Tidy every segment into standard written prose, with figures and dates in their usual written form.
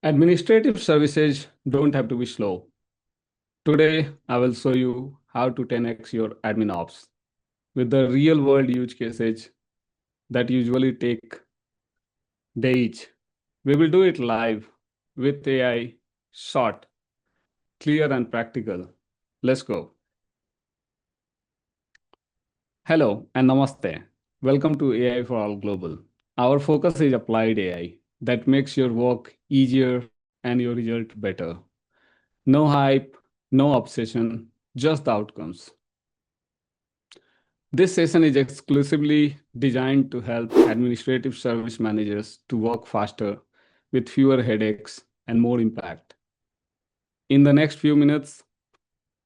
Administrative services don't have to be slow. Today, I will show you how to 10x your admin ops with the real world use cases that usually take days. We will do it live with AI, short, clear, and practical. Let's go. Hello and namaste. Welcome to AI for All Global. Our focus is applied AI that makes your work easier and your result better. No hype, no obsession, just the outcomes. This session is exclusively designed to help administrative service managers to work faster with fewer headaches and more impact. In the next few minutes,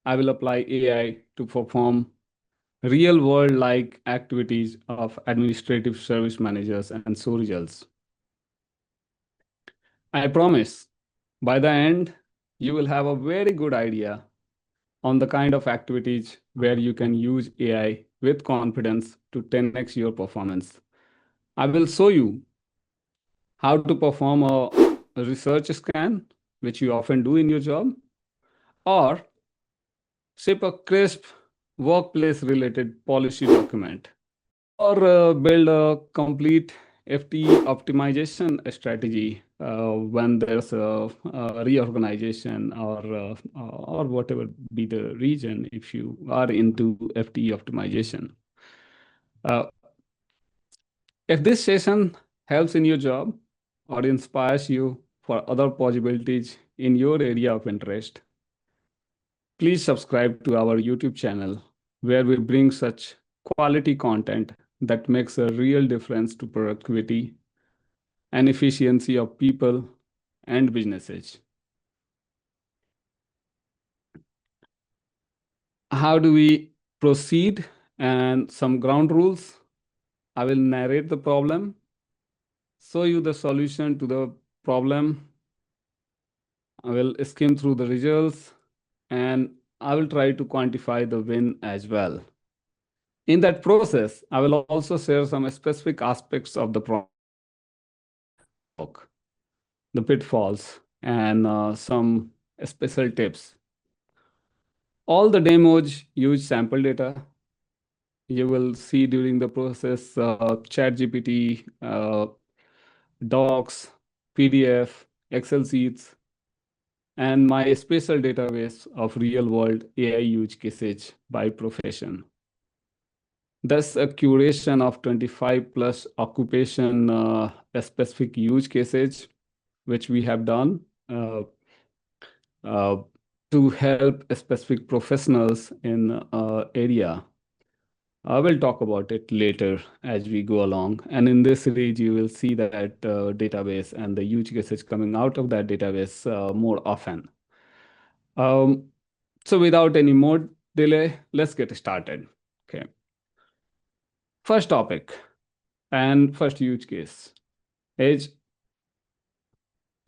I will apply AI to perform real world like activities of administrative service managers and show results. I promise by the end, you will have a very good idea on the kind of activities where you can use AI with confidence to 10x your performance. I will show you how to perform a research scan, which you often do in your job, or ship a crisp workplace related policy document, or build a complete FTE optimization strategy when there's a reorganization or whatever be the reason if you are into FTE optimization. Uh, if this session helps in your job or inspires you for other possibilities in your area of interest, please subscribe to our YouTube channel where we bring such quality content that makes a real difference to productivity and efficiency of people and businesses. How do we proceed and some ground rules? I will narrate the problem, show you the solution to the problem. I will skim through the results and I will try to quantify the win as well. In that process, I will also share some specific aspects of the problem, the pitfalls, and some special tips. All the demos use sample data. You will see during the process ChatGPT, docs, PDF, Excel sheets, and my special database of real-world AI use cases by profession. Thus, a curation of 25 plus occupation specific use cases, which we have done to help specific professionals in area. I will talk about it later as we go along. And in this series, you will see that database and the use cases coming out of that database more often. So without any more delay, let's get started. Okay. First topic and first use case is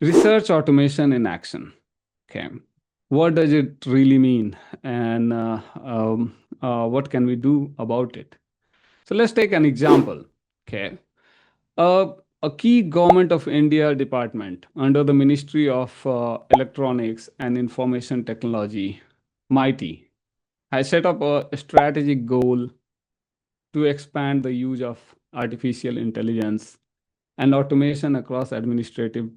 research automation in action. Okay. What does it really mean? And what can we do about it? So let's take an example. Okay. A key government of India department under the Ministry of Electronics and Information Technology, MITI, has set up a strategic goal to expand the use of artificial intelligence and automation across administrative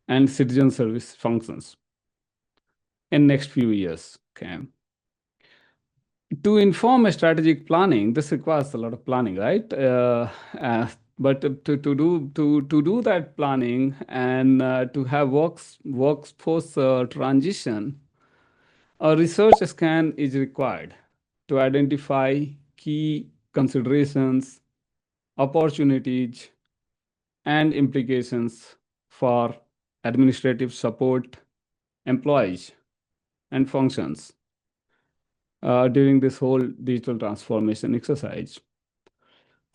and citizen service functions in next few years. Okay. To inform a strategic planning, this requires a lot of planning, right? But to do that planning and to have workforce transition, a research scan is required to identify key considerations, opportunities, and implications for administrative support, employees, and functions during this whole digital transformation exercise.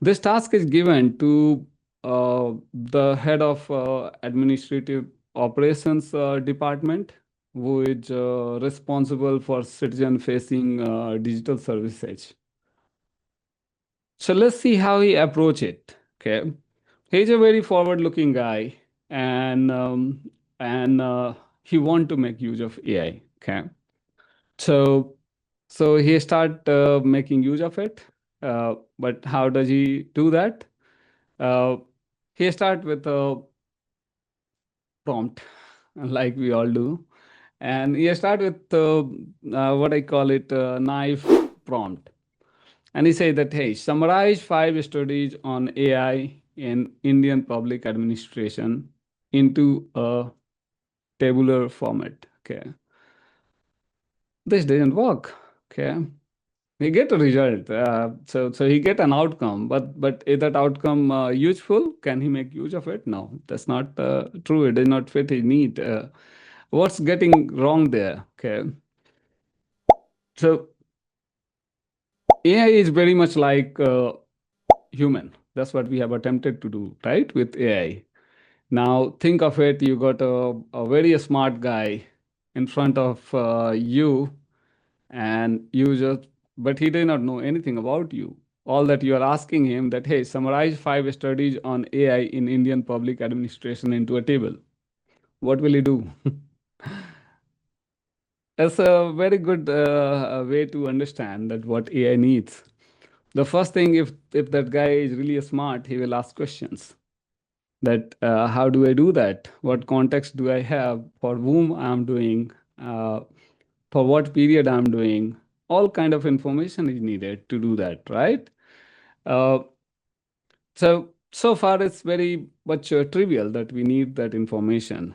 This task is given to the head of administrative operations department, who is responsible for citizen-facing digital services. So let's see how he approach it. Okay, he's a very forward-looking guy. and he want to make use of AI. Okay, so he start making use of it. But how does he do that? Uh, he start with a prompt, like we all do, and he start with what I call it knife prompt. And he say that, hey, summarize 5 studies on AI in Indian public administration into a tabular format. Okay, this didn't work. Okay, he get a result. So he get an outcome, but is that outcome useful? Can he make use of it? No, that's not true. It does not fit his need. What's getting wrong there? Okay, so AI is very much like human. That's what we have attempted to do, right, with AI. Now think of it, you got a very smart guy in front of you, and but he did not know anything about you. All that you are asking him that, hey, summarize 5 studies on AI in Indian public administration into a table. What will he do? That's a very good way to understand that what AI needs. The first thing, if that guy is really smart, he will ask questions. That how do I do that? What context do I have? For whom I'm doing? Uh, for what period I'm doing? All kind of information is needed to do that, right? Uh, so far it's very much trivial that we need that information.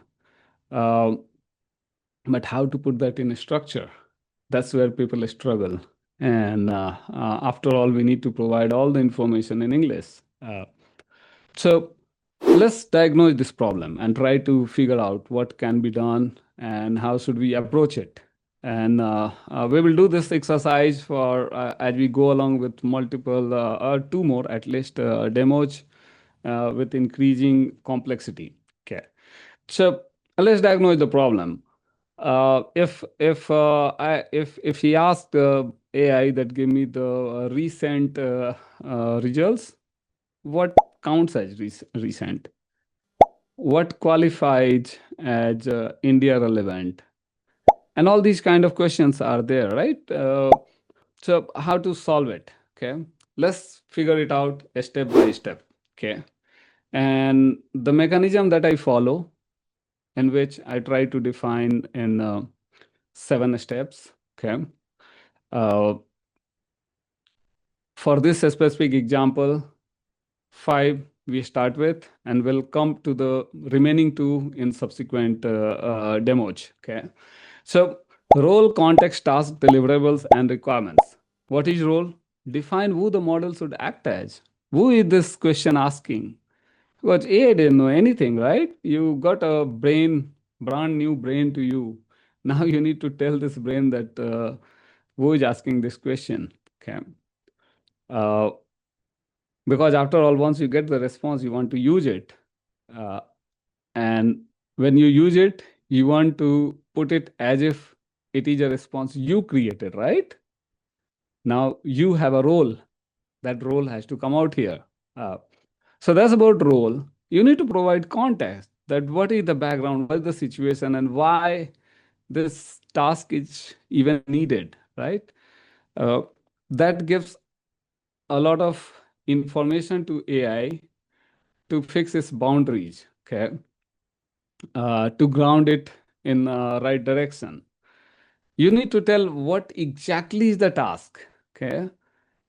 Uh, but how to put that in a structure? That's where people struggle. And after all, we need to provide all the information in English. So let's diagnose this problem and try to figure out what can be done and how should we approach it. And we will do this exercise for as we go along with multiple or two more at least demos with increasing complexity. Okay, so let's diagnose the problem. If he asked AI that give me the recent results, what counts as recent? What qualifies as India relevant? And all these kind of questions are there, right? So how to solve it? Okay, let's figure it out step by step. Okay, and the mechanism that I follow, in which I try to define in 7 steps. Okay, uh, for this specific example, 5 we start with, and we'll come to the remaining 2 in subsequent demos. Okay, so role, context, task, deliverables, and requirements. What is role? Define who the model should act as. Who is this question asking? Because AI didn't know anything, right? You got a brain, brand new brain to you. Now you need to tell this brain that who is asking this question. Okay. Uh, because after all, once you get the response, you want to use it. Uh, and when you use it, you want to put it as if it is a response you created, right? Now you have a role. That role has to come out here. Uh, so that's about role. You need to provide context that what is the background, what is the situation, and why this task is even needed, right? Uh, that gives a lot of information to AI to fix its boundaries, okay, to ground it in right direction. You need to tell what exactly is the task, okay?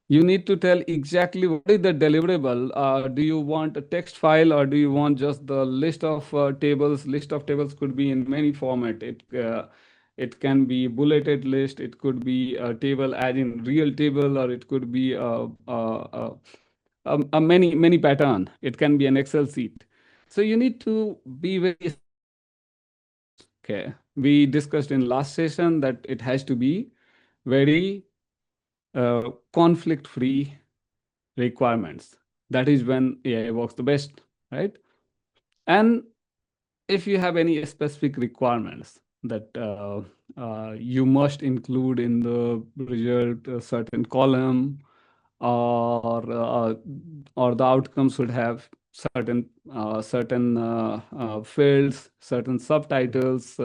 You need to tell exactly what is the deliverable. Do you want a text file, or do you want just the list of tables? List of tables could be in many format. It can be bulleted list. It could be a table as in real table, or it could be a many pattern. It can be an Excel sheet. So you need to be very specific. Okay, we discussed in last session that it has to be very conflict-free requirements. That is when AI works the best, right? And if you have any specific requirements that you must include in the result, a certain column, or the outcome should have certain fields, certain subtitles.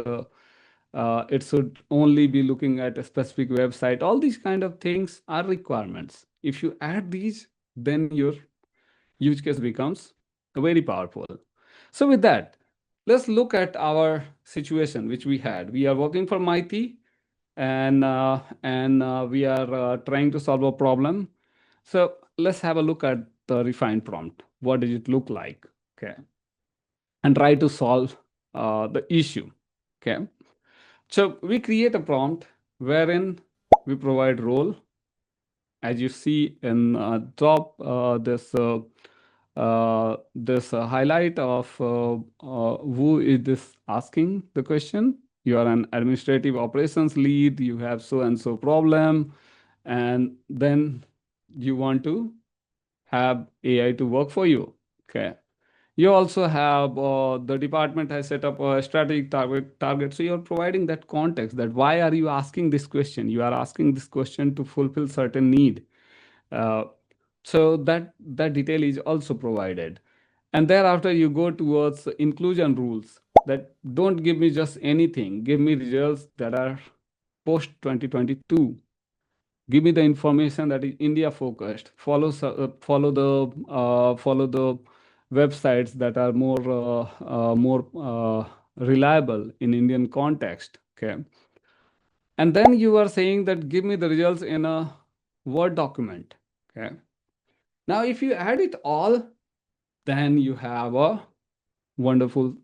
It should only be looking at a specific website. All these kind of things are requirements. If you add these, then your use case becomes very powerful. So with that, let's look at our situation which we had. We are working for Mighty, and we are trying to solve a problem. So let's have a look at the refined prompt. What does it look like? Okay, and try to solve the issue. Okay, so we create a prompt wherein we provide role, as you see in top this highlight of who is this asking the question. You are an administrative operations lead, you have so and so problem, and then you want to have AI to work for you. Okay. You also have the department has set up a strategic target. So you're providing that context that why are you asking this question? You are asking this question to fulfill certain need. Uh, so that detail is also provided. And thereafter you go towards inclusion rules that don't give me just anything, give me results that are post 2022. Give me the information that is India focused. Follow the websites that are more reliable in Indian context. Okay, and then you are saying that give me the results in a Word document. Okay, now if you add it all, then you have a wonderful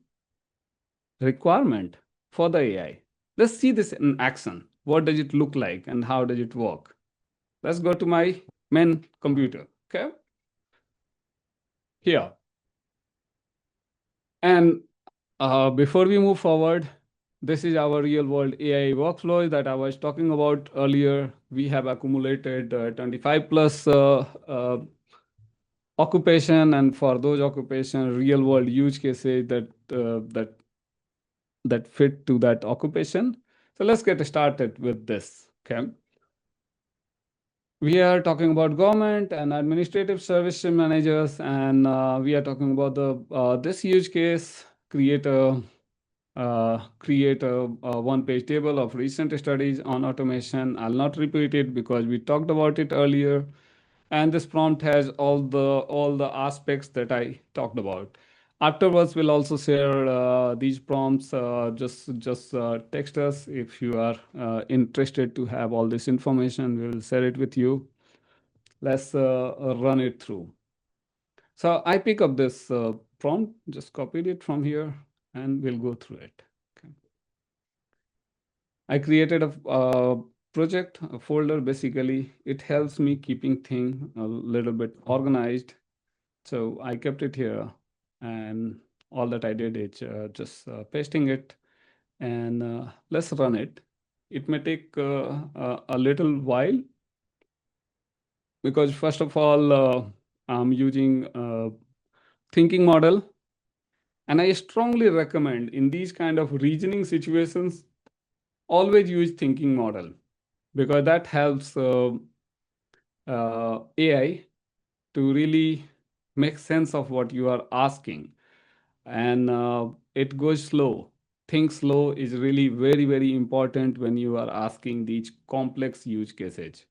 requirement for the AI. Let's see this in action. What does it look like and how does it work? Let's go to my main computer. Okay, here. And before we move forward, this is our real world AI workflow that I was talking about earlier. We have accumulated 25 plus occupation, and for those occupation, real world use cases that fit to that occupation. So let's get started with this. Okay. We are talking about government and administrative service managers, and we are talking about the this use case. Create a one-page table of recent studies on automation. I'll not repeat it because we talked about it earlier. And this prompt has all the aspects that I talked about. Afterwards, we'll also share these prompts. Just text us if you are interested to have all this information. We'll share it with you. Let's run it through. So I pick up this prompt, just copied it from here, and we'll go through it. Okay. I created a project, a folder. Basically, it helps me keeping things a little bit organized. So I kept it here, and all that I did is just pasting it, and let's run it. It may take a little while because first of all, I'm using thinking model, and I strongly recommend in these kind of reasoning situations, always use thinking model because that helps AI to really make sense of what you are asking, and it goes slow. Think slow is really very, very important when you are asking these complex use cases.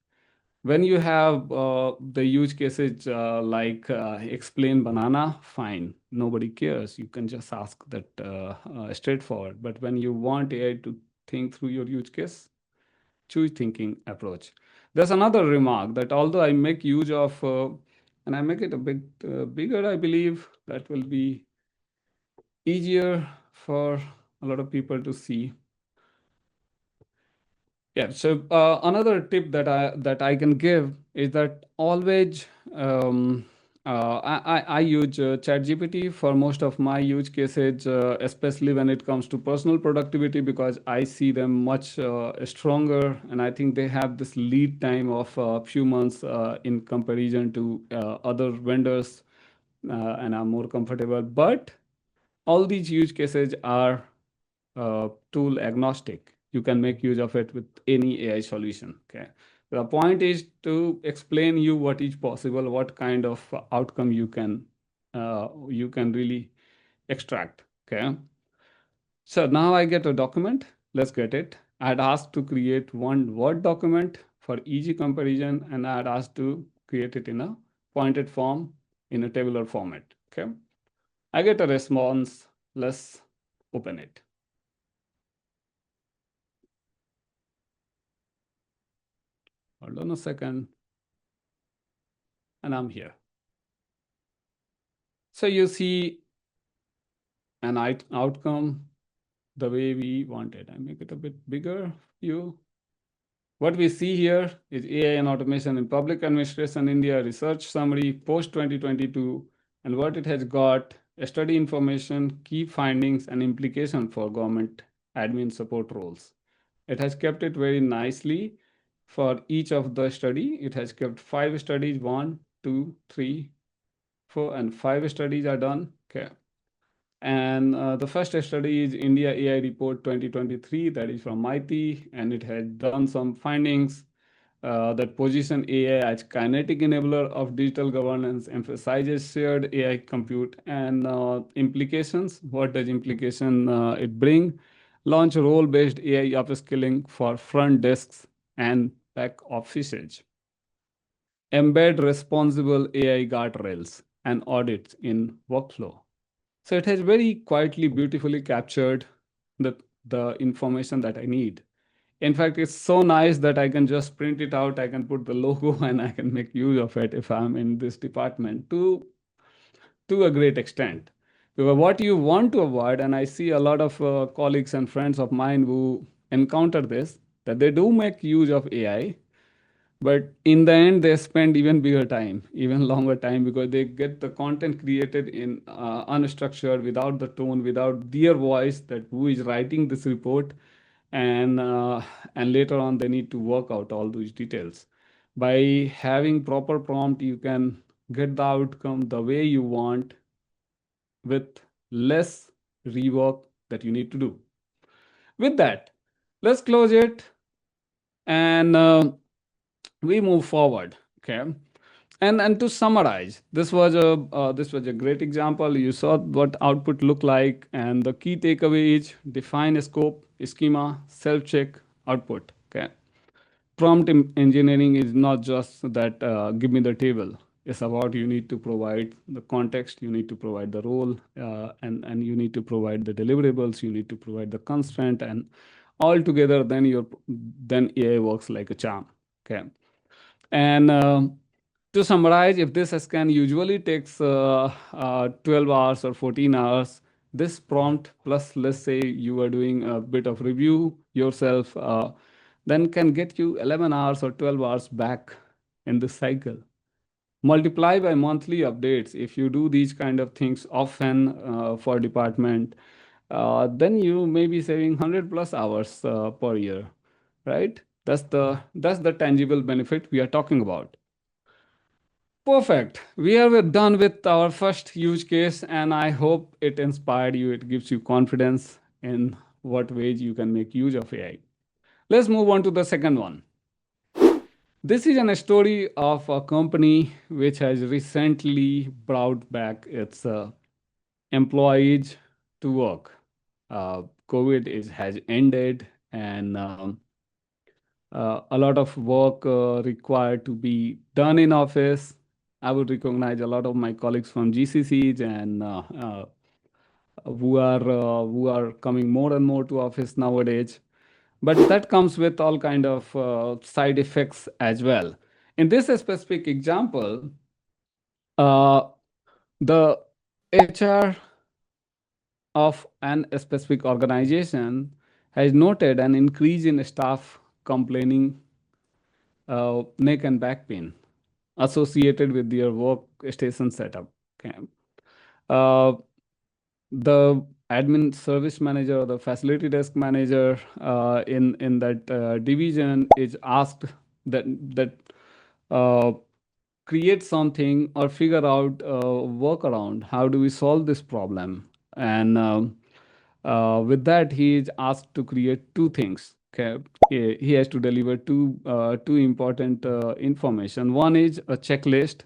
When you have the use cases like explain banana, fine, nobody cares. You can just ask that straightforward. But when you want AI to think through your use case, choose thinking approach. There's another remark that although I make use of, and I make it a bit bigger, I believe that will be easier for a lot of people to see. Yeah. So another tip that I can give is that always I use ChatGPT for most of my use cases, especially when it comes to personal productivity, because I see them much stronger, and I think they have this lead time of a few months in comparison to other vendors, and I'm more comfortable. But all these use cases are tool agnostic. You can make use of it with any AI solution. Okay. The point is to explain you what is possible, what kind of outcome you can you can really extract. Okay. So now I get a document. Let's get it. I'd asked to create one Word document for easy comparison, and I'd asked to create it in a pointed form in a tabular format. Okay. I get a response. Let's open it. Hold on a second. And I'm here. So you see an outcome the way we wanted. I make it a bit bigger. What we see here is AI and automation in public administration India research summary post 2022, and what it has got: study information, key findings, and implication for government admin support roles. It has kept it very nicely for each of the study. It has kept 5 studies, 1, 2, 3, 4, and 5 studies are done. Okay. And the first study is India AI Report 2023, that is from MIT, and it has done some findings that position AI as kinetic enabler of digital governance, emphasizes shared AI compute, and implications. What does implication it bring? Launch role-based AI upskilling for front desks and back offices. Embed responsible AI guardrails and audits in workflow. So it has very quietly, beautifully captured the information that I need. In fact, it's so nice that I can just print it out. I can put the logo and I can make use of it if I'm in this department to a great extent. Because what you want to avoid, and I see a lot of colleagues and friends of mine who encounter this, that they do make use of AI, but in the end they spend even bigger time, even longer time, because they get the content created in unstructured, without the tone, without their voice, that who is writing this report, and later on they need to work out all those details. By having proper prompt, you can get the outcome the way you want with less rework that you need to do. With that, let's close it, and we move forward. Okay. And to summarize, this was a great example. You saw what output looked like, and the key takeaway is: define a scope, schema, self check, output. Okay. Prompt engineering is not just that give me the table. It's about, you need to provide the context, you need to provide the role, and you need to provide the deliverables, you need to provide the constraint, and all together, then AI works like a charm. Okay. And to summarize, if this scan usually takes 12 hours or 14 hours, this prompt plus, let's say you are doing a bit of review yourself, then can get you 11 hours or 12 hours back in this cycle. Multiply by monthly updates. If you do these kind of things often for department, then you may be saving 100 plus hours per year, right? That's the tangible benefit we are talking about. Perfect. We are done with our first use case, and I hope it inspired you. It gives you confidence in what ways you can make use of AI. Let's move on to the second one. This is a story of a company which has recently brought back its employees to work. COVID has ended, and a lot of work required to be done in office. I would recognize a lot of my colleagues from GCCs and who are coming more and more to office nowadays. But that comes with all kind of side effects as well. In this specific example, uh, the HR of a specific organization has noted an increase in staff complaining neck and back pain associated with their workstation setup. Okay. Uh, the admin service manager or the facility desk manager in that division is asked that uh, create something or figure out a workaround. How do we solve this problem? And with that, he is asked to create two things. Okay, he has to deliver two important information. One is a checklist,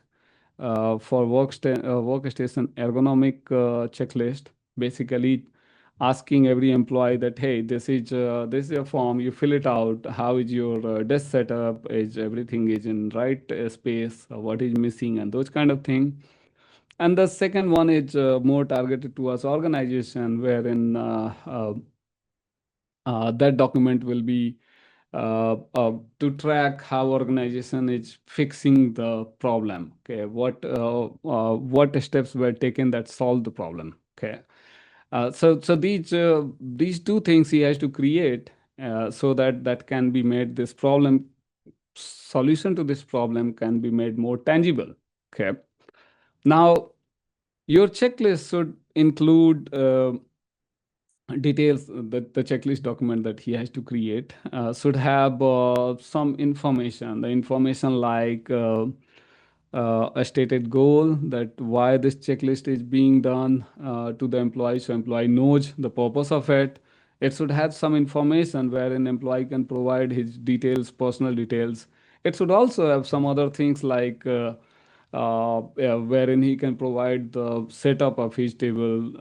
for workstation ergonomic checklist, basically asking every employee that, hey, this is your form, you fill it out. How is your desk setup? Is everything is in right space? What is missing? And those kind of thing. And the second one is more targeted towards organization, wherein that document will be to track how organization is fixing the problem. Okay, what steps were taken that solved the problem. Okay, so these two things he has to create so that that can be made this problem solution to this problem can be made more tangible. Okay, now your checklist should include details that the checklist document that he has to create should have some information. The information like a stated goal, that why this checklist is being done to the employee, so employee knows the purpose of it. It should have some information where an employee can provide his details, personal details. It should also have some other things like yeah, wherein he can provide the setup of his table,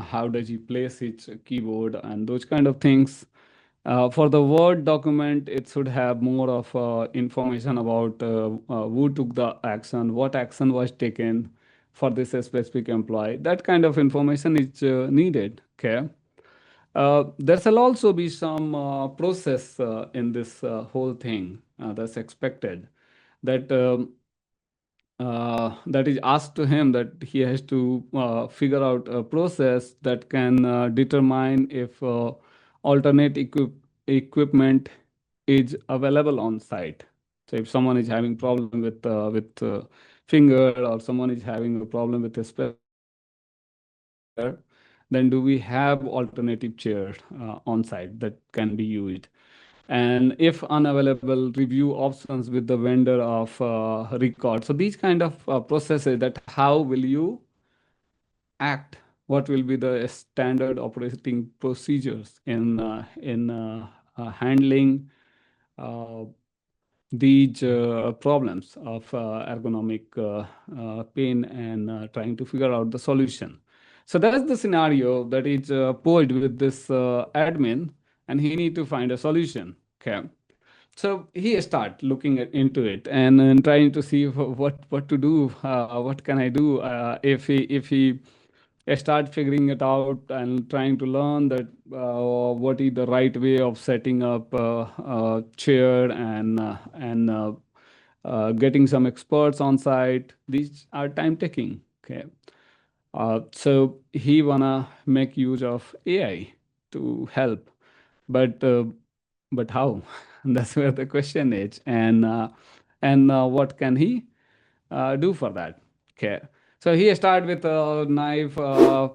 how does he place his keyboard and those kind of things. For the Word document, it should have more of information about who took the action, what action was taken for this specific employee. That kind of information is needed. Okay. There shall also be some process in this whole thing that's expected. That is asked to him, that he has to figure out a process that can determine if alternate equipment is available on site. So if someone is having problem with finger, or someone is having a problem with a specific chair, then do we have alternative chair on site that can be used? And if unavailable, review options with the vendor of record. So these kind of processes, that how will you act, what will be the standard operating procedures in handling uh, these problems of ergonomic pain, and trying to figure out the solution. So that's the scenario that is posed with this admin, and he need to find a solution. Okay. So he start looking into it, and trying to see what to do, what can I do, if he start figuring it out and trying to learn that what is the right way of setting up a chair, and getting some experts on site. These are time taking. Okay. So he wanna make use of AI to help, but how? That's where the question is, and what can he do for that? Okay, so he started with a knife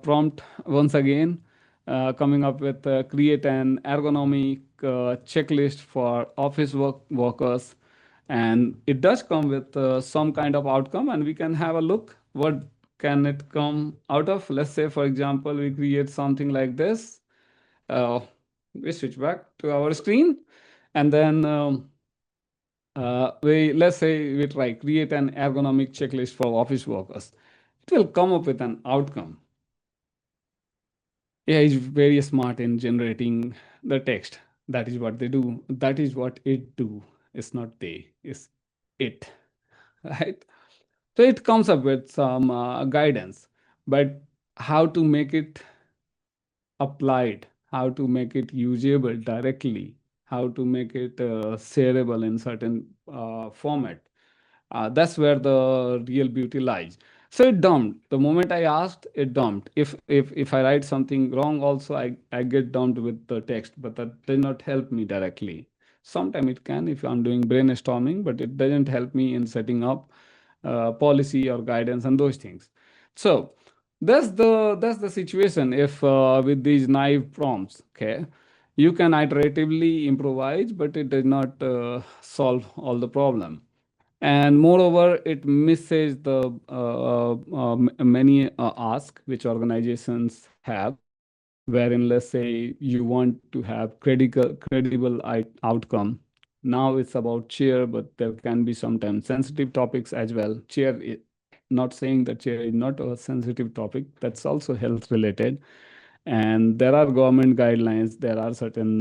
prompt once again, coming up with create an ergonomic checklist for office workers, and it does come with some kind of outcome, and we can have a look what can it come out of. Let's say, for example, we create something like this. uh, we switch back to our screen, and then we let's say we try create an ergonomic checklist for office workers. It will come up with an outcome. AI is very smart in generating the text. That is what they do. That is what it do. It's not they. It's it, right? So it comes up with some guidance, but how to make it applied, how to make it usable directly, how to make it shareable in certain format. That's where the real beauty lies. So it dumped. The moment I asked, it dumped. If I write something wrong, also I get dumped with the text, but that does not help me directly. Sometimes it can if I'm doing brainstorming, but it doesn't help me in setting up policy or guidance and those things. So that's the situation. If with these naive prompts, okay, you can iteratively improvise, but it does not solve all the problem. And moreover, it misses the many ask which organizations have, wherein let's say you want to have credible outcome, Now it's about chair, but there can be sometimes sensitive topics as well. Not saying that chair is not a sensitive topic, that's also health related. And there are government guidelines, there are certain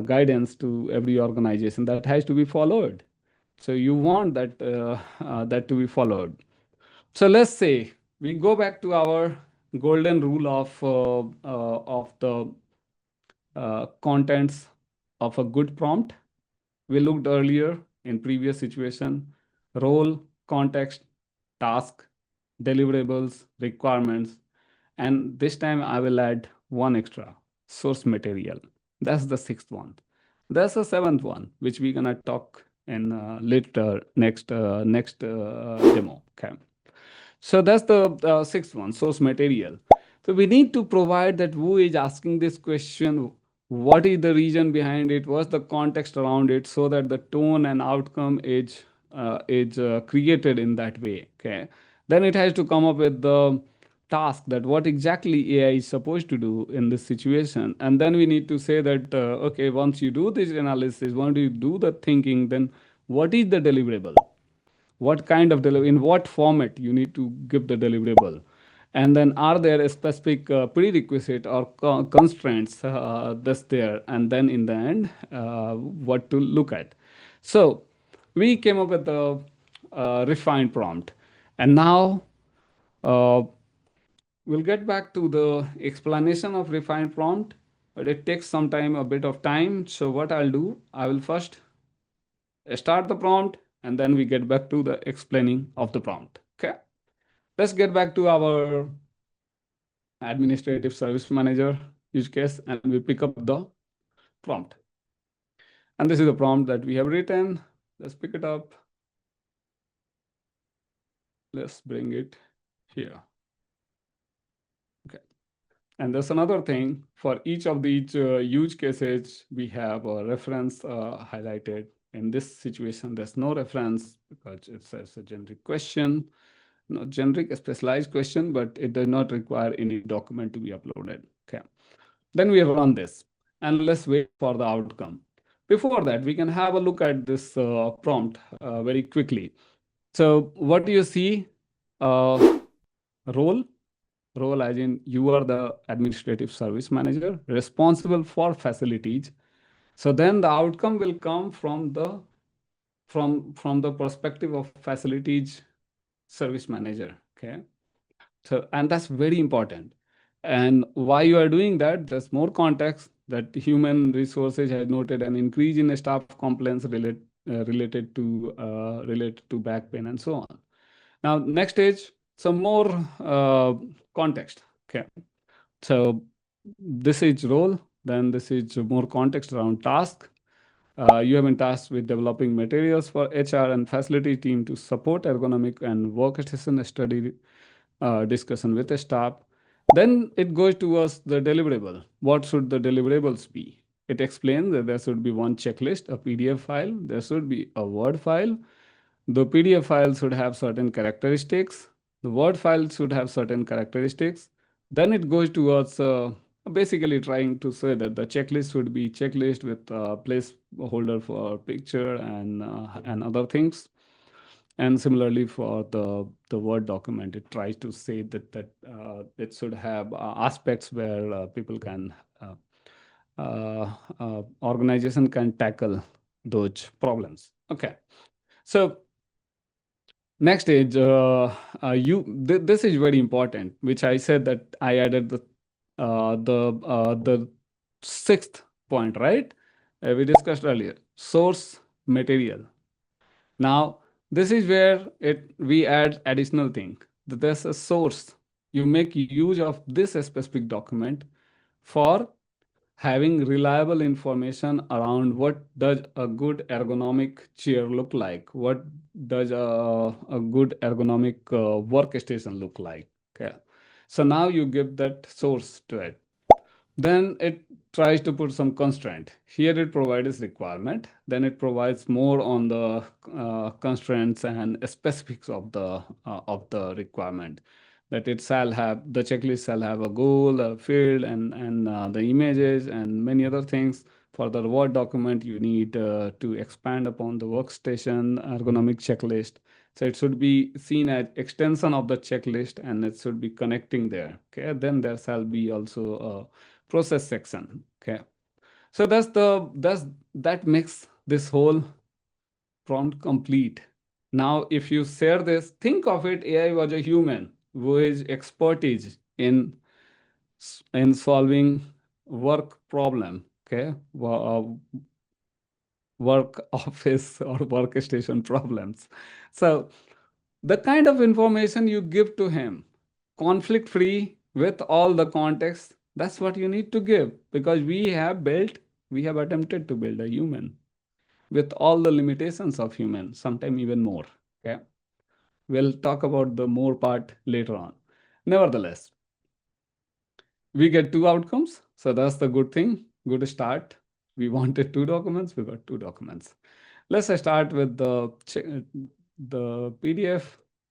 guidance to every organization that has to be followed. So you want that to be followed. So let's say we go back to our golden rule of the contents of a good prompt. We looked earlier in previous situation: role, context, task, deliverables, requirements, and this time I will add one extra: source material. That's the sixth one. That's the seventh one, which we're gonna talk in later next demo. Okay. So that's the sixth one, source material. So we need to provide that who is asking this question, what is the reason behind it, what's the context around it, so that the tone and outcome is created in that way. Okay. Then it has to come up with the task, that what exactly AI is supposed to do in this situation. And then we need to say that, okay, once you do this analysis, once you do the thinking, then what is the deliverable? What kind of delivery, in what format you need to give the deliverable, and then are there a specific prerequisite or constraints that's there, and then in the end what to look at. So we came up with the refined prompt, and now uh, we'll get back to the explanation of refined prompt, but it takes some time, a bit of time. So what I'll do, I will first start the prompt, and then we get back to the explaining of the prompt. Okay. Let's get back to our administrative service manager use case, and we pick up the prompt. And this is the prompt that we have written. Let's pick it up. Let's bring it here. Okay. And there's another thing. For each of these use cases, we have a reference highlighted. In this situation, there's no reference because it says a generic question, not generic, a specialized question, but it does not require any document to be uploaded. Okay. Then we run this, and let's wait for the outcome. Before that, we can have a look at this prompt very quickly. So what do you see? Uh, role, role as in you are the administrative service manager responsible for facilities. So then the outcome will come from the perspective of facilities service manager. Okay. So, and that's very important. And why you are doing that, there's more context that human resources has noted an increase in staff complaints related to back pain and so on. Now, next stage, some more context. Okay. So this is role, then this is more context around task. You have been tasked with developing materials for HR and facility team to support ergonomic and workstation study discussion with the staff. Then it goes towards the deliverable. What should the deliverables be? It explains that there should be one checklist, a PDF file, there should be a Word file. The PDF file should have certain characteristics. The Word file should have certain characteristics. Then it goes towards basically trying to say that the checklist should be checklist with a placeholder for picture and other things. And similarly for the Word document, it tries to say that it should have aspects where people can organization can tackle those problems. Okay, so next is this is very important, which I said that I added the sixth point, right? We discussed earlier, source material. Now, this is where we add additional thing. That there's a source. You make use of this specific document for having reliable information around what does a good ergonomic chair look like, what does a good ergonomic workstation look like. Okay. So now you give that source to it. Then it tries to put some constraint. Here it provides requirement. Then it provides more on the constraints and specifics of the requirement. That it shall have, the checklist shall have a goal, a field, and the images and many other things. For the Word document, you need to expand upon the workstation ergonomic checklist. So it should be seen as extension of the checklist, and it should be connecting there. Okay, then there shall be also a process section. Okay, so that makes this whole prompt complete. Now, if you share this, think of it, AI was a human who is expertise in solving work problem, okay, work office or workstation problems. So the kind of information you give to him, conflict free with all the context, that's what you need to give, because we have attempted to build a human with all the limitations of human, sometime even more. Okay, we'll talk about the more part later on. Nevertheless, we get two outcomes, so that's the good thing, good start. We wanted two documents, we got two documents. Let's start with the PDF,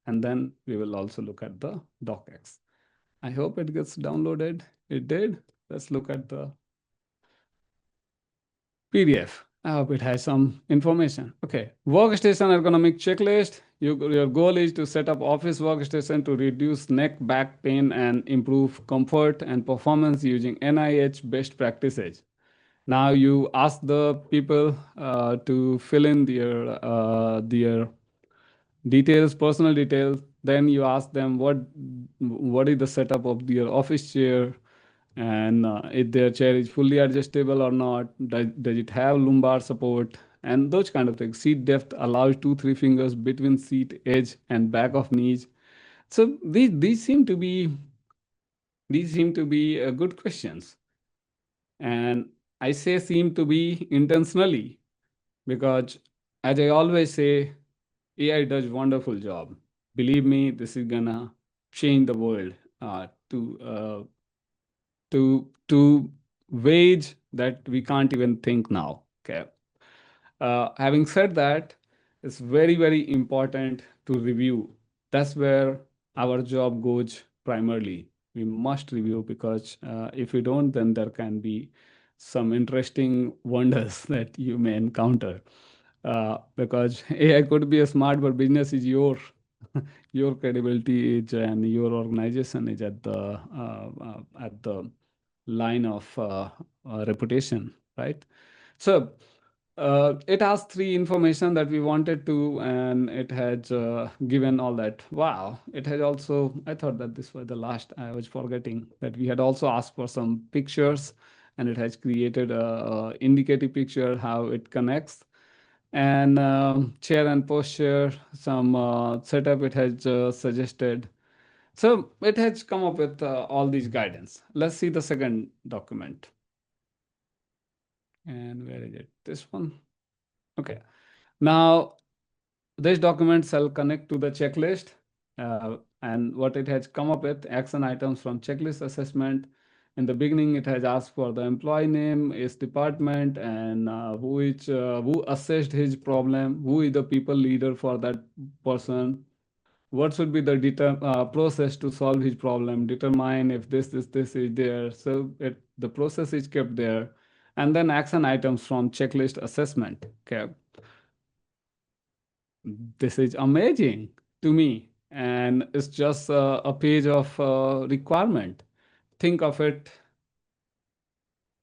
and then we will also look at the docx. I hope it gets downloaded. It did. Let's look at the PDF. I hope it has some information. Okay, workstation ergonomic checklist. Your goal is to set up office workstation to reduce neck, back pain, and improve comfort and performance using NIH best practices. Now you ask the people to fill in their details, personal details. Then you ask them what is the setup of their office chair, and if their chair is fully adjustable or not. Does it have lumbar support? And those kind of things. Seat depth allows 2-3 fingers between seat edge and back of knees. So these seem to be good questions, and I say seem to be intentionally, because as I always say, AI does wonderful job. Believe me, this is gonna change the world to wage that we can't even think now. Okay. Having said that, it's very, very important to review. That's where our job goes primarily. We must review, because if we don't, then there can be some interesting wonders that you may encounter. Because AI could be a smart, but business is your credibility is, and your organization is at the line of reputation, right? So it has three information that we wanted to, and it has given all that. Wow, it has also, I thought that this was the last, I was forgetting that we had also asked for some pictures, and it has created a indicative picture how it connects. And chair and posture, some setup it has suggested. So it has come up with all these guidance. Let's see the second document. And where is it? This one. Okay. Now, this document shall connect to the checklist. And what it has come up with, action items from checklist assessment. In the beginning, it has asked for the employee name, his department, and who assessed his problem, who is the people leader for that person, what should be the process to solve his problem, determine if this is there. So the process is kept there. And then action items from checklist assessment. Okay. This is amazing to me. And it's just a page of requirement. Think of it,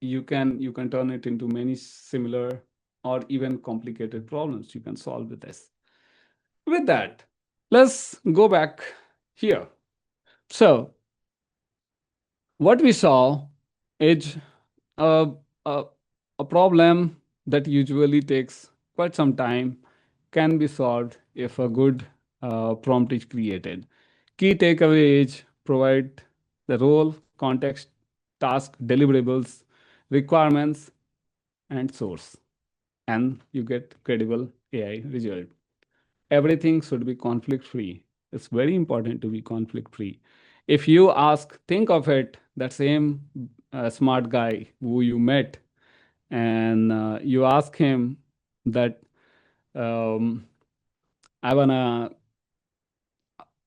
you can turn it into many similar or even complicated problems you can solve with this. With that, let's go back here. So what we saw is a, a, a problem that usually takes quite some time can be solved if a good prompt is created. Key takeaway is provide the role, context, task, deliverables, requirements, and source, and you get credible AI result. Everything should be conflict free. It's very important to be conflict free. If you ask, think of it, that same smart guy who you met, and you ask him that um, I wanna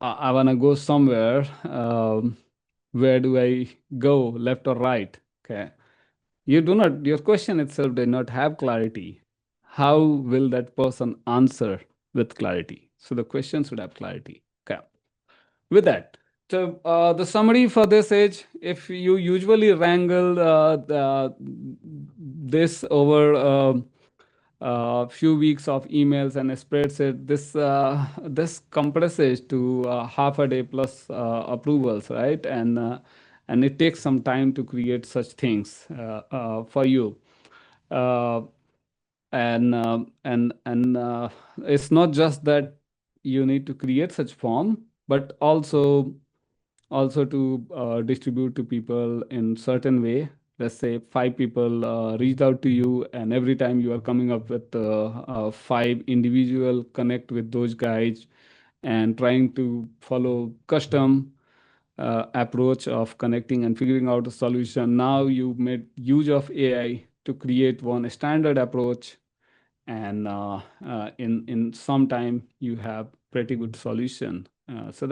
I wanna go somewhere. Where do I go, left or right? Okay. You do not, your question itself did not have clarity. How will that person answer with clarity? So the question should have clarity. Okay. With that, so the summary for this is, if you usually wrangle this over a few weeks of emails and a spreadsheet, this compresses to half a day plus approvals, right? And it takes some time to create such things for you. Uh, and it's not just that you need to create such form, but also to distribute to people in certain way. Let's say five people reached out to you, and every time you are coming up with five individual connect with those guys and trying to follow custom approach of connecting and figuring out a solution. Now you made use of AI to create one standard approach, and in some time you have pretty good solution. So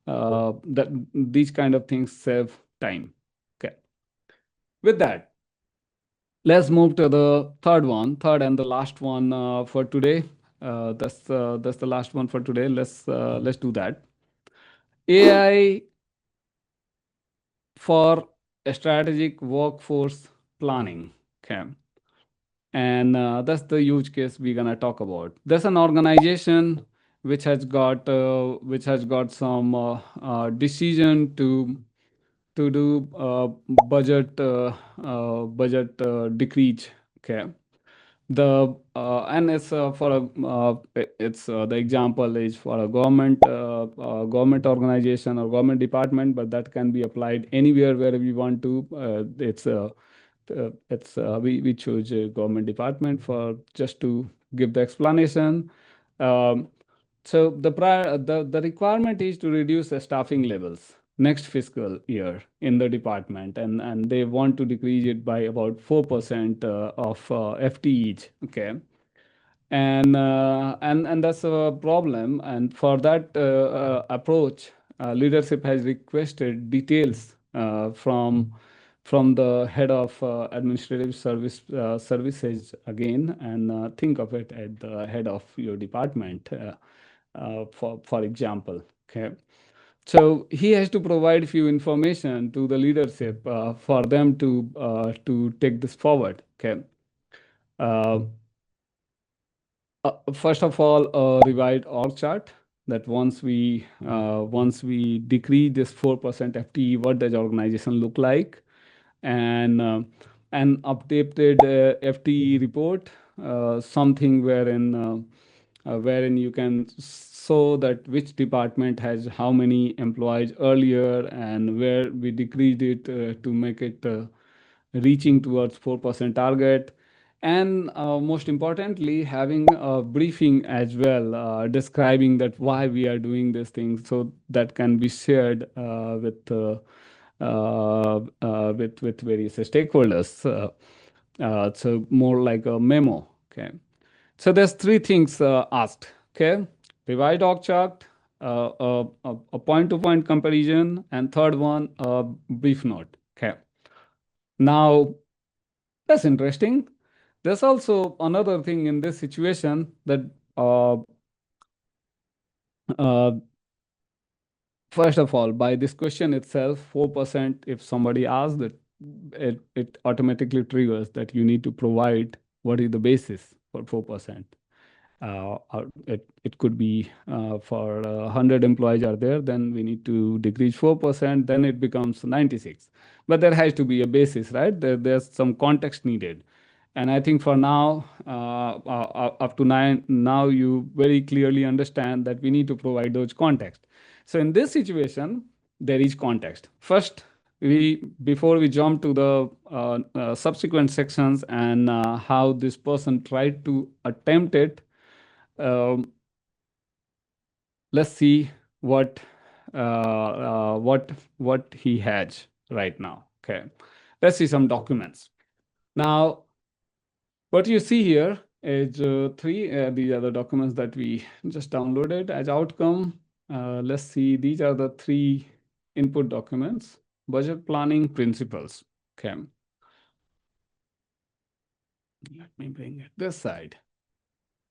that these kind of things save time. Okay. With that, let's move to the third and the last one for today. That's the last one for today. Let's do that. AI for strategic workforce planning. Okay. And that's the use case we're gonna talk about. There's an organization which has got some decision to do budget decrease. Okay. The and it's for a it's the example is for a government organization or government department, but that can be applied anywhere where we want to. We choose a government department for just to give the explanation. Um, so the requirement is to reduce the staffing levels next fiscal year in the department, and they want to decrease it by about 4% of FTEs. Okay. And that's a problem. And for that approach, leadership has requested details from the head of administrative services again, and think of it at the head of your department, for example. Okay. So he has to provide few information to the leadership for them to take this forward. Okay. Uh, First of all, a revised org chart, that once we decrease this 4% FTE, what does organization look like? And an updated FTE report, something wherein you can show that which department has how many employees earlier, and where we decreased it to make it reaching towards 4% target. And most importantly, having a briefing as well, describing that why we are doing this thing, so that can be shared with various stakeholders. So more like a memo. Okay. So there's three things asked. Okay. Divide org chart, a point-to-point comparison, and third one, a brief note. Okay. Now, that's interesting. There's also another thing in this situation, that uh, uh, first of all, by this question itself, 4%, if somebody asks that, it automatically triggers that you need to provide what is the basis for 4%. It could be for 100 employees are there, then we need to decrease 4%, then it becomes 96. But there has to be a basis, right? There's some context needed. And I think for now, up to now, you very clearly understand that we need to provide those context. So in this situation, there is context. First, before we jump to the subsequent sections and how this person tried to attempt it, um, let's see what he has right now. Okay, let's see some documents. Now, what you see here is three. These are the documents that we just downloaded as outcome. Let's see. These are the three input documents. Budget planning principles. Okay. Let me bring it this side.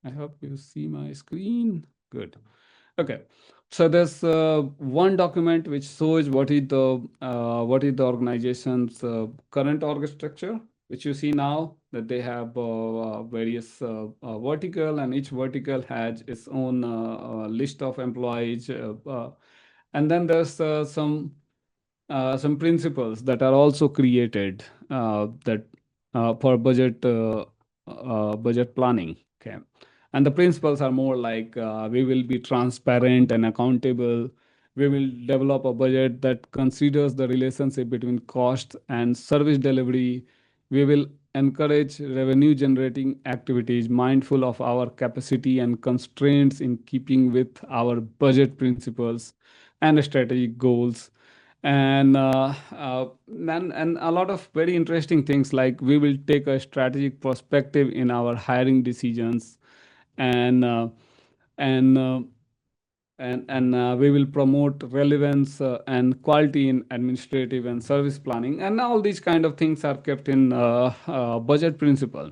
I hope you see my screen. Good. Okay. So there's one document which shows what is the organization's current org structure, which you see now that they have various vertical, and each vertical has its own list of employees. And then there's some principles that are also created that for budget planning. Okay, and the principles are more like we will be transparent and accountable. We will develop a budget that considers the relationship between cost and service delivery. We will encourage revenue generating activities mindful of our capacity and constraints in keeping with our budget principles and strategic goals. And a lot of very interesting things, like we will take a strategic perspective in our hiring decisions, and uh, and uh, and we will promote relevance and quality in administrative and service planning, and all these kind of things are kept in budget principle.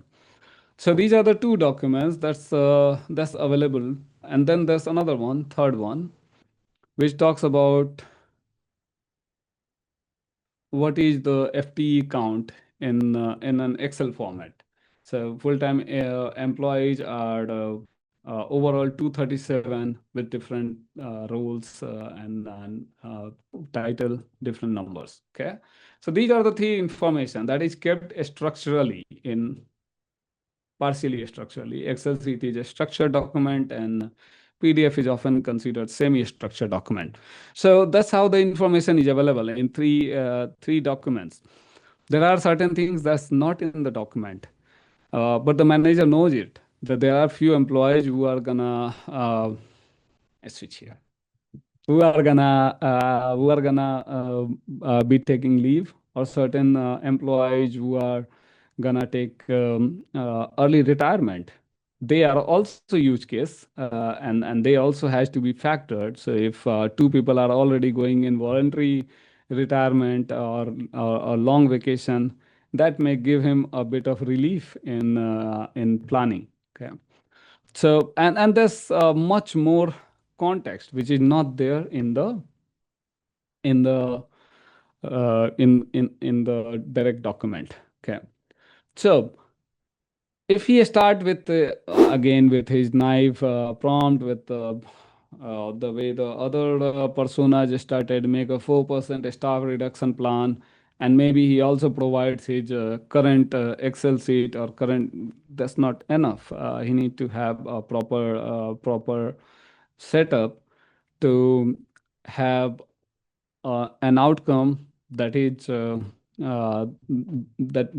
So these are the two documents that's available. And then there's another one, third one, which talks about what is the FTE count in an Excel format. So full-time employees are overall 237 with different roles and title, different numbers. Okay, so these are the three information that is kept structurally in partially structurally. Excel sheet is a structured document, and PDF is often considered semi-structured document. So that's how the information is available in three documents. There are certain things that's not in the document, but the manager knows it. That there are few employees who are gonna let's switch here, who are gonna be taking leave, or certain employees who are gonna take early retirement. They are also use case, and they also has to be factored. So if two people are already going in voluntary retirement or long vacation, that may give him a bit of relief in planning. Okay. So and there's much more context which is not there in the in the direct document. Okay. So if he start with again with his knife prompt, with the way the other personas started, make a 4% staff reduction plan, and maybe he also provides his current Excel sheet or current, that's not enough. He need to have a proper setup to have an outcome that is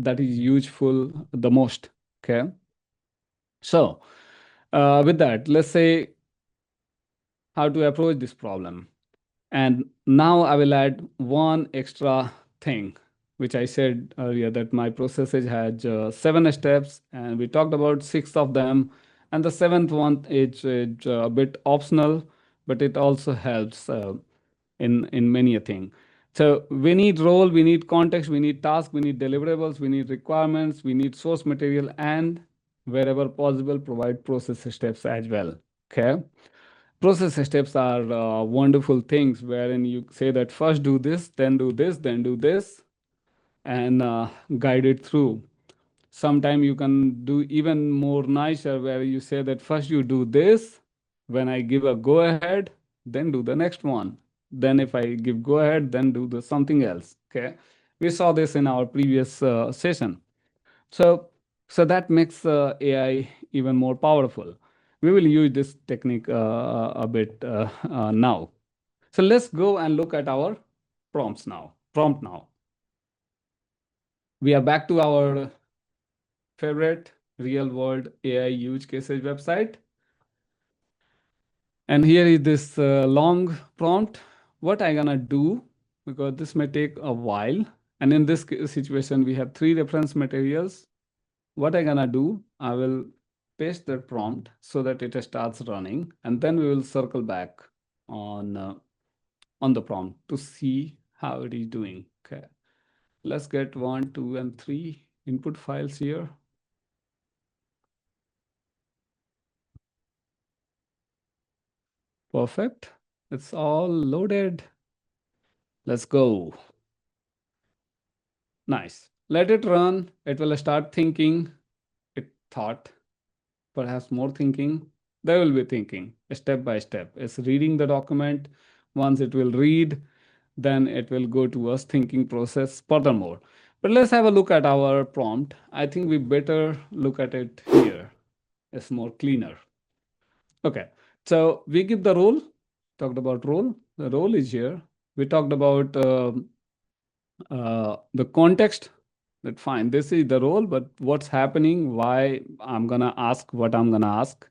that is useful the most. Okay. So with that, let's say how to approach this problem. And now I will add one extra thing, which I said earlier that my processes had 7 steps, and we talked about 6 of them. And the seventh one is a bit optional, but it also helps in many a thing. So we need role, we need context, we need task, we need deliverables, we need requirements, we need source material, and wherever possible, provide process steps as well. Okay. Process steps are wonderful things wherein you say that first do this, then do this, then do this, and guide it through. Sometime you can do even more nicer, where you say that first you do this, when I give a go ahead, then do the next one. Then if I give go ahead, then do the something else. Okay, we saw this in our previous session. So, so that makes AI even more powerful. We will use this technique a bit now. So let's go and look at our prompts now. Prompt now. We are back to our favorite real world AI use cases website. And here is this long prompt. What I gonna do, because this may take a while. And in this situation, we have 3 reference materials. What I'm gonna do, I will paste that prompt so that it starts running, and then we will circle back on the prompt to see how it is doing. Okay. Let's get 1, 2, and 3 input files here. Perfect. It's all loaded. Let's go. Nice. Let it run. It will start thinking. It thought, perhaps more thinking. They will be thinking step by step. It's reading the document. Once it will read, then it will go to us thinking process furthermore. But let's have a look at our prompt. I think we better look at it here. It's more cleaner. Okay, so we give the role, talked about role. The role is here. We talked about the context. That fine, this is the role, but what's happening, why I'm gonna ask what I'm gonna ask.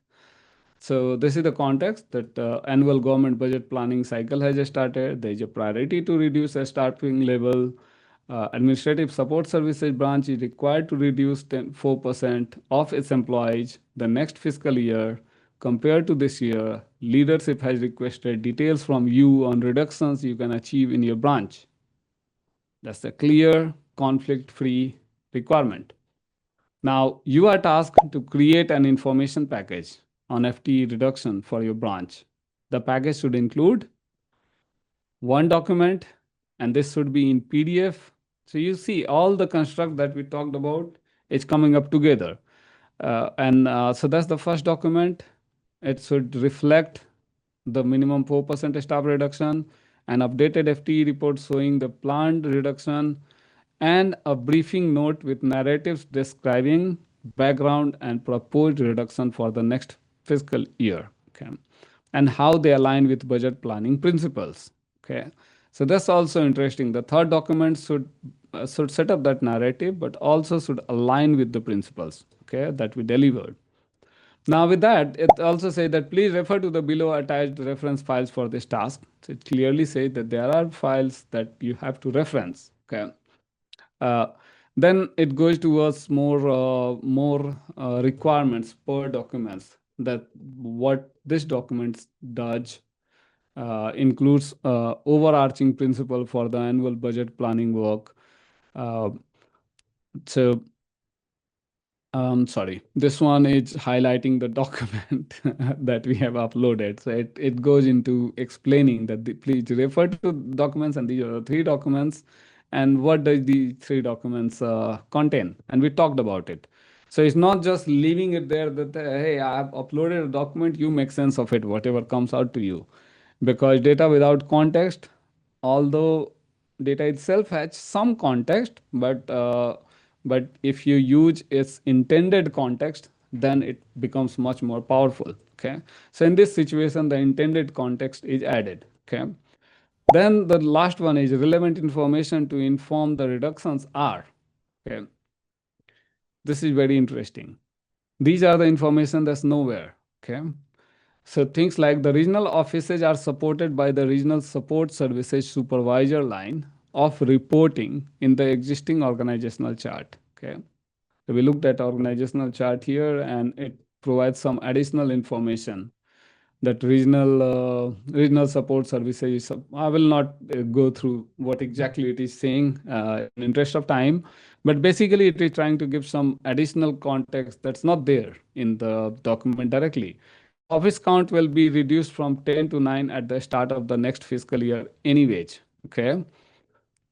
So this is the context that annual government budget planning cycle has started. There is a priority to reduce a staffing level. Administrative support services branch is required to reduce 4% of its employees the next fiscal year compared to this year. Leadership has requested details from you on reductions you can achieve in your branch. That's a clear, conflict-free requirement. Now, you are tasked to create an information package on FTE reduction for your branch. The package should include one document, and this should be in PDF. So you see all the construct that we talked about is coming up together. So that's the first document. It should reflect the minimum 4% staff reduction, an updated FTE report showing the planned reduction, and a briefing note with narratives describing background and proposed reduction for the next fiscal year. Okay, and how they align with budget planning principles. Okay, so that's also interesting. The third document should set up that narrative, but also should align with the principles. Okay, that we delivered. Now with that, it also says that please refer to the below attached reference files for this task. So it clearly says that there are files that you have to reference. Okay. Uh, then it goes towards more requirements per documents, that what this document does includes overarching principle for the annual budget planning work. Uh, so sorry, this one is highlighting the document that we have uploaded. So it goes into explaining that please refer to documents, and these are the three documents, and what does the three documents contain. And we talked about it. So it's not just leaving it there that, hey, I've uploaded a document, you make sense of it, whatever comes out to you. Because data without context, although data itself has some context, but if you use its intended context, then it becomes much more powerful. Okay, so in this situation, the intended context is added. Okay, then the last one is relevant information to inform the reductions are. Okay, this is very interesting. These are the information that's nowhere. Okay, so things like the regional offices are supported by the regional support services supervisor line of reporting in the existing organizational chart. Okay. So we looked at organizational chart here, and it provides some additional information that regional support services. I will not go through what exactly it is saying in interest of time, but basically it is trying to give some additional context that's not there in the document directly. Office count will be reduced from 10 to 9 at the start of the next fiscal year anyways. Okay.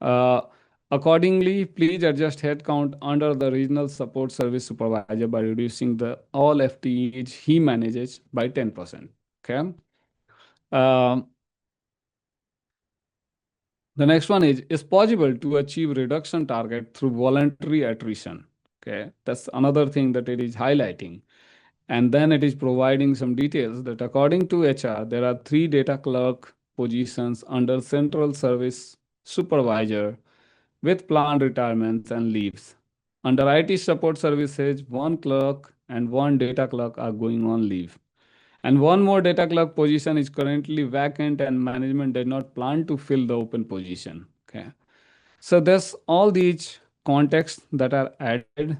Uh, Accordingly, please adjust headcount under the regional support service supervisor by reducing the all FTEs he manages by 10%. Okay. Um, the next one is possible to achieve reduction target through voluntary attrition. Okay, that's another thing that it is highlighting. And then it is providing some details that according to HR, there are 3 data clerk positions under central service supervisor with planned retirements and leaves. Under IT support services, 1 clerk and 1 data clerk are going on leave. And 1 more data clerk position is currently vacant, and management did not plan to fill the open position. Okay. So there's all these contexts that are added,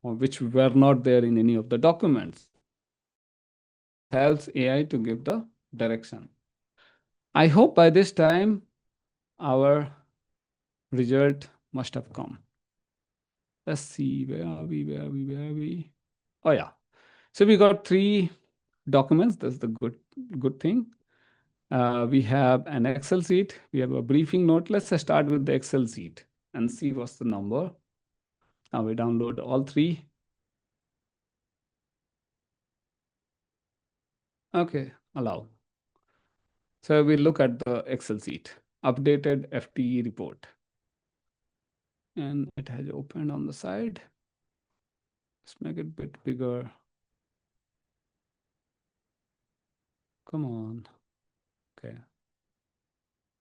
which were not there in any of the documents. Helps AI to give the direction. I hope by this time our result must have come. Let's see, where are we? Where are we? Oh yeah. So we got three documents. That's the good thing. We have an Excel sheet. We have a briefing note. Let's start with the Excel sheet and see what's the number. Now we download all three. Okay, allow. So we look at the Excel sheet, updated FTE report. And it has opened on the side. Let's make it a bit bigger. Come on. Okay.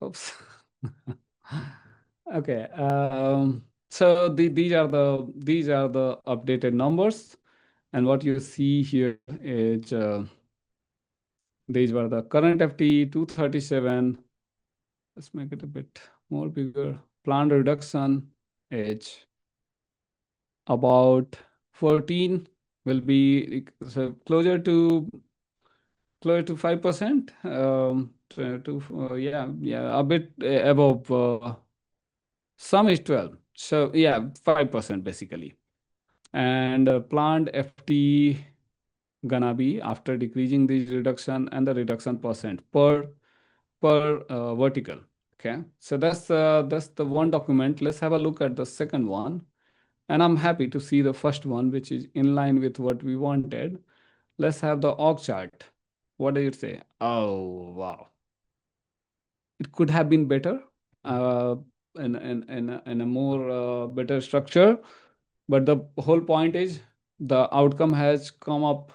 Oops. Okay. So these are the updated numbers, and what you see here is these were the current FTE 237. Let's make it a bit more bigger. Planned reduction is about 14, will be so closer to 5%. Yeah, a bit above. Some is 12. So yeah, 5% basically. And planned FT gonna be after decreasing the reduction and the reduction percent per vertical. Okay, so that's the one document. Let's have a look at the second one. And I'm happy to see the first one, which is in line with what we wanted. Let's have the org chart. What do you say? Oh, wow. It could have been better uh, in a more better structure. But the whole point is the outcome has come up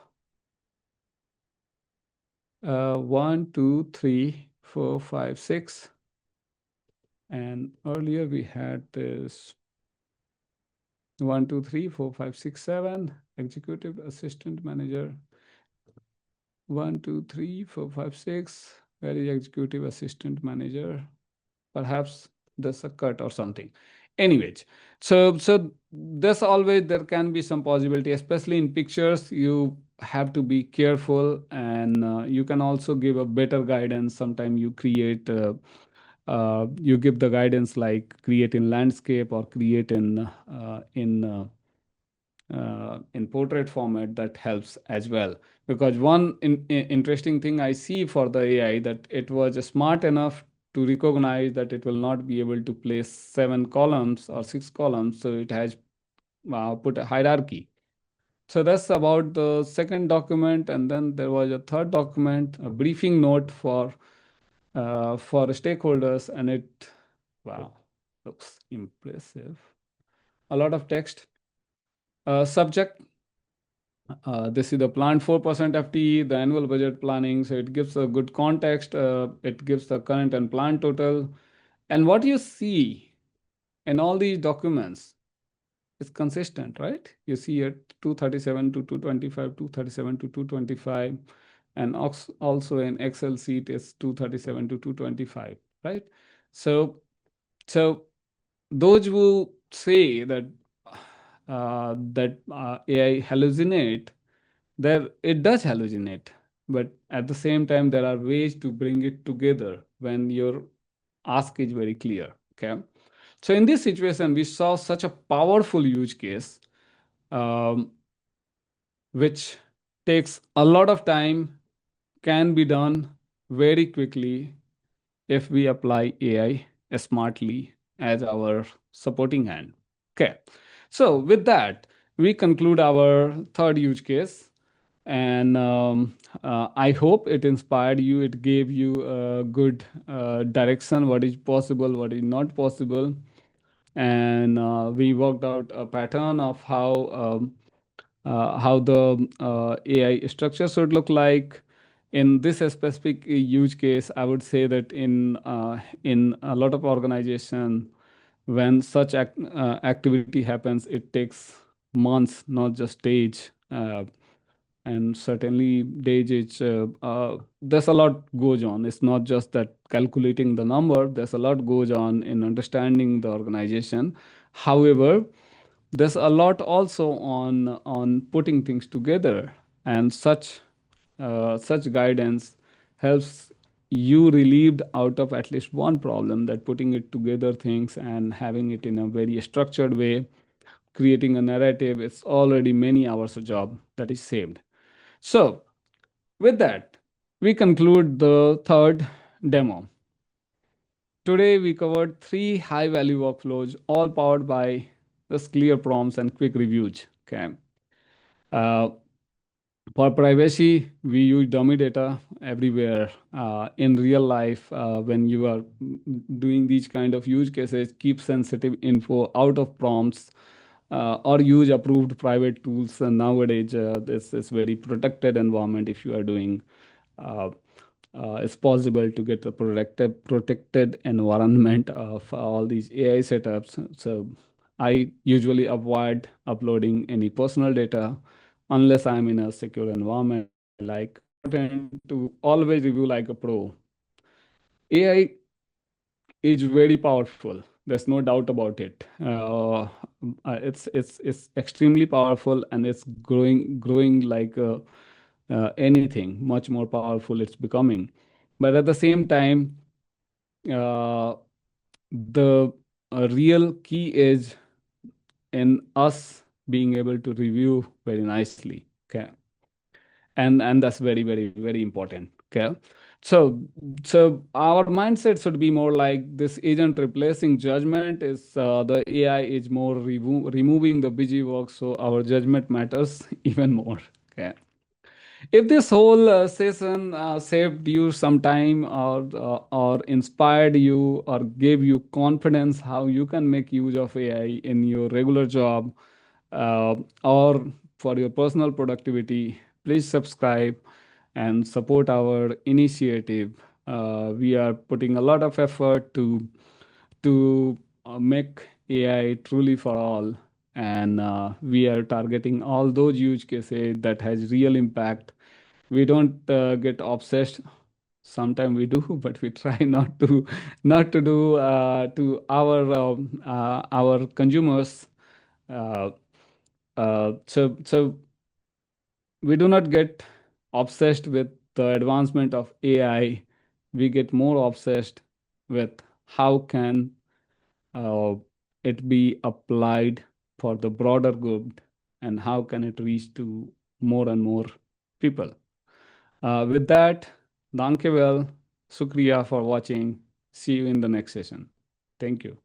1, 2, 3, 4, 5, 6. And earlier we had this 1, 2, 3, 4, 5, 6, 7, executive assistant manager. 1, 2, 3, 4, 5, 6. Where is executive assistant manager? Perhaps there's a cut or something. Anyways, so there's always there can be some possibility, especially in pictures. You have to be careful, and you can also give a better guidance. Sometimes you create. You give the guidance like create in landscape or create in portrait format. That helps as well, because one interesting thing I see for the AI that it was smart enough to recognize that it will not be able to place 7 columns or 6 columns, so it has put a hierarchy. So that's about the second document. And then there was a third document, a briefing note for stakeholders, and it, wow, looks impressive. A lot of text. Subject, this is the planned 4% FTE, the annual budget planning. So it gives a good context. It gives the current and planned total. And what you see in all these documents is consistent, right? You see it 237 to 225, 237 to 225. And also in Excel sheet is 237 to 225, right? So those who say that AI hallucinate, there it does hallucinate, but at the same time there are ways to bring it together when your ask is very clear. Okay, so in this situation we saw such a powerful use case, um, which takes a lot of time, can be done very quickly if we apply AI smartly as our supporting hand. Okay, so with that, we conclude our third use case. And I hope it inspired you, it gave you a good direction, what is possible, what is not possible. And we worked out a pattern of how the AI structure should look like. In this specific use case, I would say that in a lot of organization, when such activity happens, it takes months, not just days. And certainly days, there's a lot goes on. It's not just that calculating the number. There's a lot goes on in understanding the organization. However, there's a lot also on putting things together, and such guidance helps you relieved out of at least one problem, that putting it together things and having it in a very structured way, creating a narrative, it's already many hours of job that is saved. So with that, we conclude the third demo. Today, we covered three high value workflows, all powered by just clear prompts and quick reviews. Okay. Uh, for privacy, we use dummy data everywhere. In real life, when you are doing these kind of use cases, keep sensitive info out of prompts, or use approved private tools. And nowadays, this is very protected environment. If you are doing, uh, it's possible to get a protected environment of all these AI setups. So I usually avoid uploading any personal data unless I'm in a secure environment. Like important to always review like a pro. AI is very powerful. There's no doubt about it. It's extremely powerful, and it's growing like anything. Much more powerful it's becoming. But at the same time, uh, the real key is in us being able to review very nicely. Okay, and that's very important. Okay, so our mindset should be more like this isn't replacing judgment, is the AI is more removing the busy work, so our judgment matters even more. Okay, if this whole session saved you some time, or inspired you, or gave you confidence how you can make use of AI in your regular job, or for your personal productivity, please subscribe and support our initiative. We are putting a lot of effort to make AI truly for all, and we are targeting all those use cases that has real impact. We don't get obsessed. Sometimes we do, but we try not to do to our consumers. Uh, so we do not get obsessed with the advancement of AI. We get more obsessed with how can uh, it be applied for the broader good, and how can it reach to more and more people. With that, Danke well, Sukriya for watching. See you in the next session. Thank you.